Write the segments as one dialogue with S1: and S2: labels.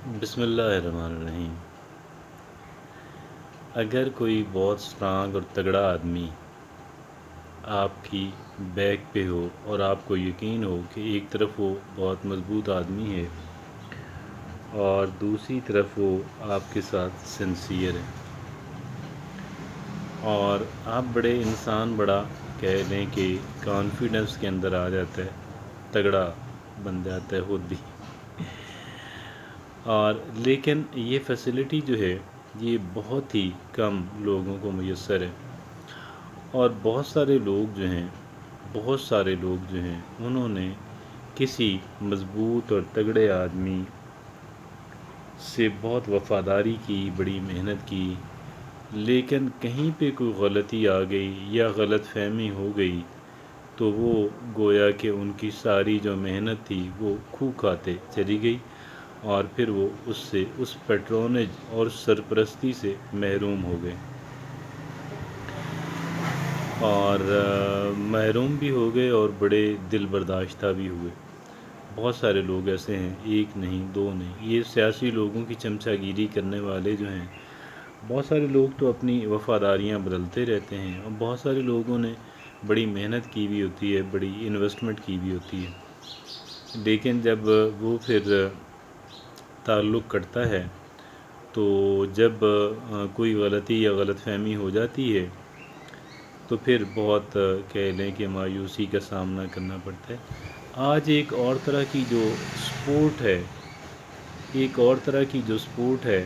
S1: بسم اللہ الرحمن الرحیم۔ اگر کوئی بہت اسٹرانگ اور تگڑا آدمی آپ کی بیک پہ ہو اور آپ کو یقین ہو کہ ایک طرف وہ بہت مضبوط آدمی ہے اور دوسری طرف وہ آپ کے ساتھ سنسیئر ہے، اور آپ بڑے انسان بڑا کہہ لیں کہ کانفیڈنس کے اندر آ جاتا ہے، تگڑا بن جاتا ہے خود بھی، اور لیکن یہ فیسلٹی جو ہے یہ بہت ہی کم لوگوں کو میسر ہے، اور بہت سارے لوگ جو ہیں انہوں نے کسی مضبوط اور تگڑے آدمی سے بہت وفاداری کی، بڑی محنت کی، لیکن کہیں پہ کوئی غلطی آ گئی یا غلط فہمی ہو گئی تو وہ گویا کہ ان کی ساری جو محنت تھی وہ کھو کھاتے چلی گئی، اور پھر وہ اس پیٹرونج اور سرپرستی سے محروم ہو گئے، اور محروم بھی ہو گئے اور بڑے دل برداشتہ بھی ہوئے۔ بہت سارے لوگ ایسے ہیں، ایک نہیں دو نہیں، یہ سیاسی لوگوں کی چمچہ گیری کرنے والے جو ہیں، بہت سارے لوگ تو اپنی وفاداریاں بدلتے رہتے ہیں، اور بہت سارے لوگوں نے بڑی محنت کی بھی ہوتی ہے، بڑی انویسٹمنٹ کی بھی ہوتی ہے، لیکن جب وہ پھر تعلق کٹتا ہے تو جب کوئی غلطی یا غلط فہمی ہو جاتی ہے تو پھر بہت کہہ لیں کہ مایوسی کا سامنا کرنا پڑتا ہے۔ آج ایک اور طرح کی جو سپورٹ ہے،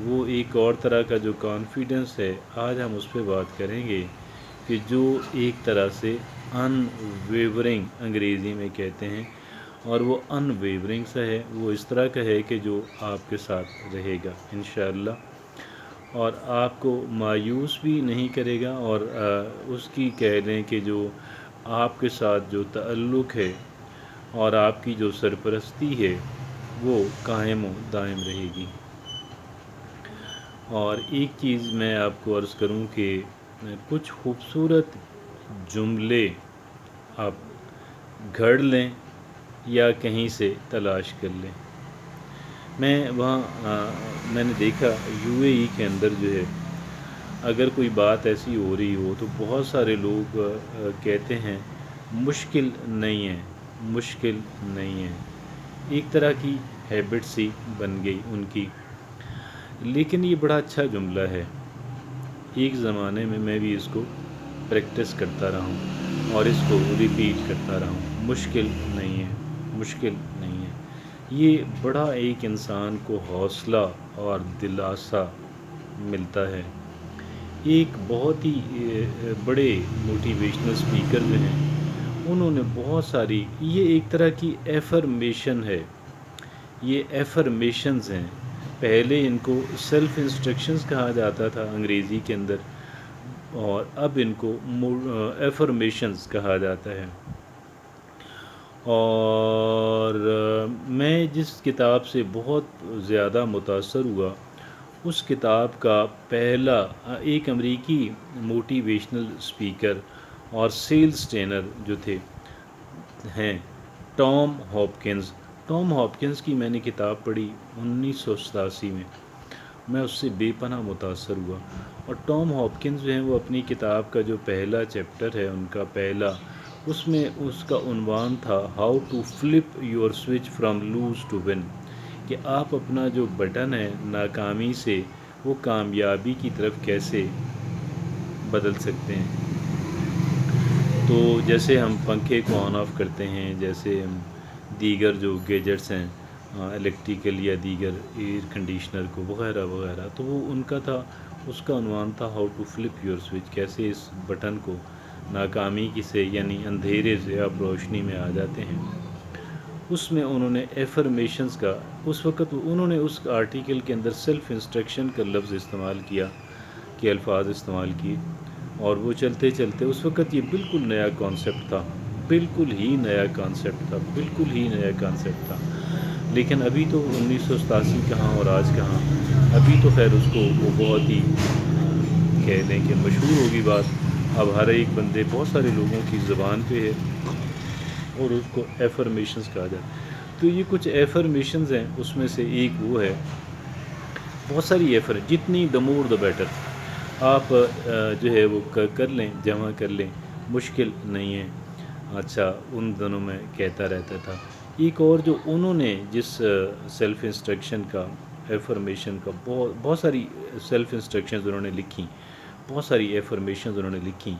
S1: وہ ایک اور طرح کا جو کانفیڈنس ہے، آج ہم اس پہ بات کریں گے کہ جو ایک طرح سے ان ویورنگ انگریزی میں کہتے ہیں، اور وہ ان ویورنگ سا ہے، وہ اس طرح کا ہے کہ جو آپ کے ساتھ رہے گا انشاءاللہ، اور آپ کو مایوس بھی نہیں کرے گا، اور اس کی کہہ لیں کہ جو آپ کے ساتھ جو تعلق ہے اور آپ کی جو سرپرستی ہے وہ قائم و دائم رہے گی۔ اور ایک چیز میں آپ کو عرض کروں کہ کچھ خوبصورت جملے آپ گھڑ لیں یا کہیں سے تلاش کر لیں۔ میں نے دیکھا یو اے ای کے اندر جو ہے، اگر کوئی بات ایسی ہو رہی ہو تو بہت سارے لوگ کہتے ہیں مشکل نہیں ہے، مشکل نہیں ہے، ایک طرح کی ہیبٹ سی بن گئی ان کی، لیکن یہ بڑا اچھا جملہ ہے۔ ایک زمانے میں میں بھی اس کو پریکٹس کرتا رہا ہوں اور اس کو ریپیٹ کرتا رہا ہوں، مشکل نہیں ہے، مشکل نہیں ہے۔ یہ بڑا ایک انسان کو حوصلہ اور دلاسا ملتا ہے۔ ایک بہت ہی بڑے موٹیویشنل اسپیکر جو ہیں انہوں نے بہت ساری، یہ ایک طرح کی ایفرمیشن ہے، یہ ایفرمیشنز ہیں، پہلے ان کو سیلف انسٹرکشنز کہا جاتا تھا انگریزی کے اندر، اور اب ان کو ایفرمیشنز کہا جاتا ہے۔ اور میں جس کتاب سے بہت زیادہ متاثر ہوا، اس کتاب کا پہلا ایک امریکی موٹیویشنل اسپیکر اور سیلز ٹرینر جو ہیں ٹام ہاپکنز۔ ٹام ہاپکنز کی میں نے کتاب پڑھی 1987 میں اس سے بے پناہ متاثر ہوا، اور ٹام ہاپکنز جو ہیں وہ اپنی کتاب کا جو پہلا چیپٹر ہے ان کا پہلا، اس میں اس کا عنوان تھا how to flip your switch from lose to win, کہ آپ اپنا جو بٹن ہے ناکامی سے وہ کامیابی کی طرف کیسے بدل سکتے ہیں۔ تو جیسے ہم پنکھے کو آن آف کرتے ہیں، جیسے ہم دیگر جو گیجٹس ہیں الیکٹریکل یا دیگر ایئر کنڈیشنر کو وغیرہ وغیرہ، تو وہ ان کا تھا، اس کا عنوان تھا how to flip your switch, کیسے اس بٹن کو ناکامی کی سے یعنی اندھیرے سے آپ روشنی میں آ جاتے ہیں۔ اس میں انہوں نے ایفرمیشنز کا، اس وقت انہوں نے اس آرٹیکل کے اندر سیلف انسٹرکشن کا لفظ استعمال کیا، کہ الفاظ استعمال کیے، اور وہ چلتے چلتے اس وقت یہ بالکل نیا کانسیپٹ تھا، بالکل ہی نیا کانسیپٹ تھا، بالکل ہی نیا کانسیپٹ تھا، لیکن ابھی تو 1987 کہاں اور آج کہاں، ابھی تو خیر اس کو وہ بہت ہی کہہ لیں کہ مشہور ہوگی بات، اب ہر ایک بندے، بہت سارے لوگوں کی زبان پہ ہے، اور اس کو ایفرمیشنز کہا جاتا ہے۔ تو یہ کچھ ایفرمیشنز ہیں، اس میں سے ایک وہ ہے، بہت ساری جتنی دا مور دا بیٹر، آپ جو ہے وہ کر لیں، جمع کر لیں، مشکل نہیں ہے۔ اچھا، ان دنوں میں کہتا رہتا تھا۔ ایک اور جو انہوں نے جس سیلف انسٹرکشن کا، ایفرمیشن کا، بہت ساری سیلف انسٹرکشنز انہوں نے لکھی، بہت ساری ایفرمیشنز انہوں نے لکھی،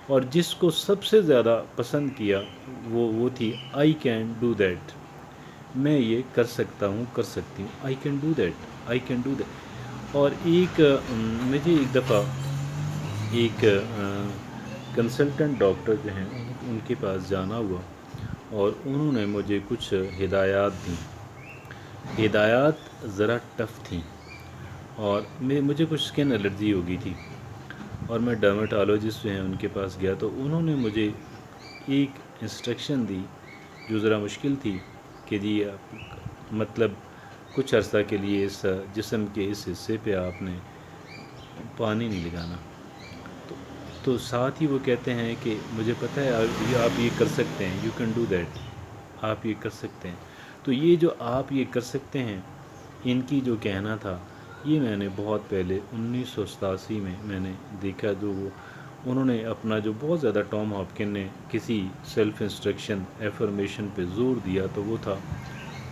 S1: اور جس کو سب سے زیادہ پسند کیا وہ تھی آئی کین ڈو دیٹ، میں یہ کر سکتا ہوں، کر سکتی ہوں، I can do that, I can do that. اور ایک مجھے ایک دفعہ ایک کنسلٹنٹ ڈاکٹر جو ہیں ان کے پاس جانا ہوا، اور انہوں نے مجھے کچھ ہدایات دیں۔ ہدایات ذرا ٹف تھیں، اور مجھے کچھ اسکن الرجی ہو گئی تھی، اور میں ڈرماٹالوجسٹ جو ہیں ان کے پاس گیا، تو انہوں نے مجھے ایک انسٹرکشن دی جو ذرا مشکل تھی کہ جی مطلب کچھ عرصہ کے لیے اس جسم کے اس حصے پہ آپ نے پانی نہیں لگانا۔ تو ساتھ ہی وہ کہتے ہیں کہ مجھے پتہ ہے آپ یہ کر سکتے ہیں، یو کین ڈو دیٹ، آپ یہ کر سکتے ہیں۔ تو یہ جو آپ یہ کر سکتے ہیں، ان کی جو کہنا تھا، یہ میں نے بہت پہلے 1987 میں میں نے دیکھا، جو وہ انہوں نے اپنا جو بہت زیادہ ٹام ہاپکن نے کسی سیلف انسٹرکشن ایفرمیشن پہ زور دیا، تو وہ تھا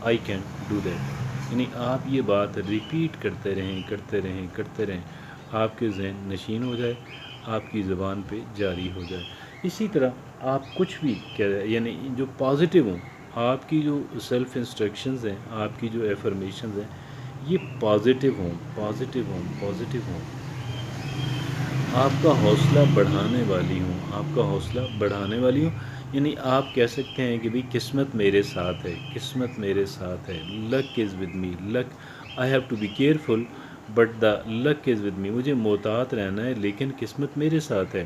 S1: آئی کین ڈو دیٹ۔ یعنی آپ یہ بات ریپیٹ کرتے رہیں، کرتے رہیں، کرتے رہیں، آپ کے ذہن نشین ہو جائے، آپ کی زبان پہ جاری ہو جائے۔ اسی طرح آپ کچھ بھی یعنی جو پازیٹیو ہوں، آپ کی جو سیلف انسٹرکشنز ہیں، آپ کی جو ایفرمیشنز ہیں، یہ پازیٹیو ہوں، پازیٹیو ہوں، پازیٹیو ہوں، آپ کا حوصلہ بڑھانے والی ہوں، آپ کا حوصلہ بڑھانے والی ہوں۔ یعنی آپ کہہ سکتے ہیں کہ بھئی قسمت میرے ساتھ ہے، قسمت میرے ساتھ ہے، luck is with me, luck, I have to be careful but the luck is with me, مجھے محتاط رہنا ہے لیکن قسمت میرے ساتھ ہے،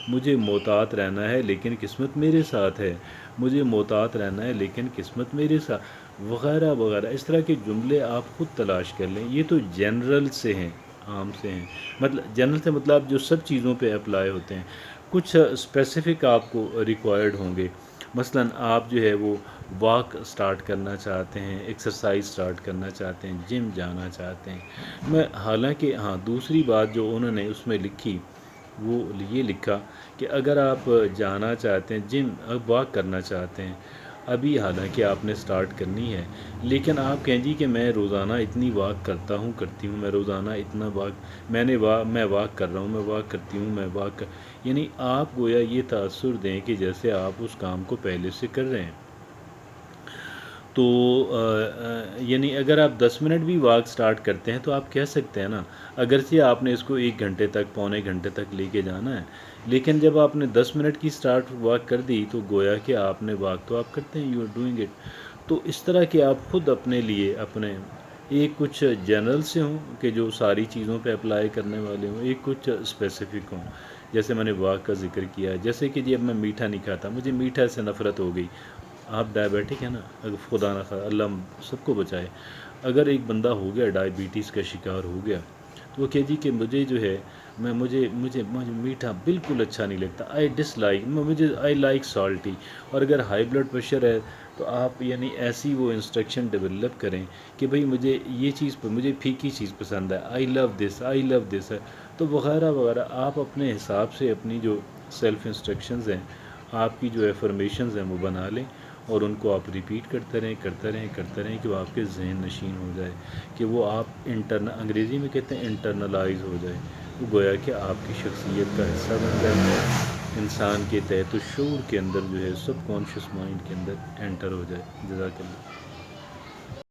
S1: مجھے محتاط رہنا ہے لیکن قسمت میرے ساتھ ہے، مجھے محتاط رہنا ہے لیکن قسمت میرے ساتھ، وغیرہ وغیرہ۔ اس طرح کے جملے آپ خود تلاش کر لیں، یہ تو جنرل سے ہیں، عام سے ہیں، مطلب جنرل سے مطلب جو سب چیزوں پہ اپلائی ہوتے ہیں۔ کچھ اسپیسیفک آپ کو ریکوائرڈ ہوں گے، مثلا آپ جو ہے وہ واک سٹارٹ کرنا چاہتے ہیں، ایکسرسائز سٹارٹ کرنا چاہتے ہیں، جم جانا چاہتے ہیں۔ میں حالانکہ ہاں دوسری بات جو انہوں نے اس میں لکھی، وہ یہ لکھا کہ اگر آپ جانا چاہتے ہیں جم، واک کرنا چاہتے ہیں، ابھی حالانکہ آپ نے سٹارٹ کرنی ہے، لیکن آپ کہیں جی کہ میں روزانہ اتنی واک کرتا ہوں، کرتی ہوں، میں روزانہ اتنا واک، میں واک کر رہا ہوں، میں واک کرتی ہوں، میں واک یعنی آپ گویا یہ تاثر دیں کہ جیسے آپ اس کام کو پہلے سے کر رہے ہیں۔ تو یعنی اگر آپ 10 منٹ بھی واک سٹارٹ کرتے ہیں تو آپ کہہ سکتے ہیں نا، اگرچہ آپ نے اس کو 1 گھنٹے تک، پونے گھنٹے تک لے کے جانا ہے، لیکن جب آپ نے 10 منٹ کی سٹارٹ واک کر دی تو گویا کہ آپ نے واک تو آپ کرتے ہیں، یو آر ڈوئنگ اٹ۔ تو اس طرح کہ آپ خود اپنے لیے اپنے ایک کچھ جنرل سے ہوں کہ جو ساری چیزوں پہ اپلائی کرنے والے ہوں، ایک کچھ اسپیسیفک ہوں، جیسے میں نے واک کا ذکر کیا، جیسے کہ جی اب میں میٹھا نہیں کھاتا، مجھے میٹھا سے نفرت ہو گئی۔ آپ ڈائبیٹک ہیں نا، اگر خدا نہ خواہ، اللہ سب کو بچائے، اگر ایک بندہ ہو گیا ڈائبٹیز کا شکار ہو گیا، تو وہ کہے جی کہ مجھے جو ہے مجھے میٹھا بالکل اچھا نہیں لگتا، آئی ڈس لائک، آئی لائک سالٹی۔ اور اگر ہائی بلڈ پریشر ہے تو آپ یعنی ایسی وہ انسٹرکشن ڈیولپ کریں کہ بھئی مجھے یہ چیز مجھے پھیکی چیز پسند ہے، آئی لو دس، آئی لو دس ہے، تو وغیرہ وغیرہ۔ آپ اپنے حساب سے اپنی جو سیلف انسٹرکشنز ہیں، آپ کی جو ایفرمیشنز ہیں، وہ بنا لیں، اور ان کو آپ ریپیٹ کرتے رہیں، کرتے رہیں، کرتے رہیں، کہ وہ آپ کے ذہن نشین ہو جائے، کہ وہ آپ انگریزی میں کہتے ہیں انٹرنلائز ہو جائے، وہ گویا کہ آپ کی شخصیت کا حصہ بن جائے، انسان کے تحت الشعور کے اندر جو ہے، سب کانشیس مائنڈ کے اندر انٹر ہو جائے۔ جزاک اللہ۔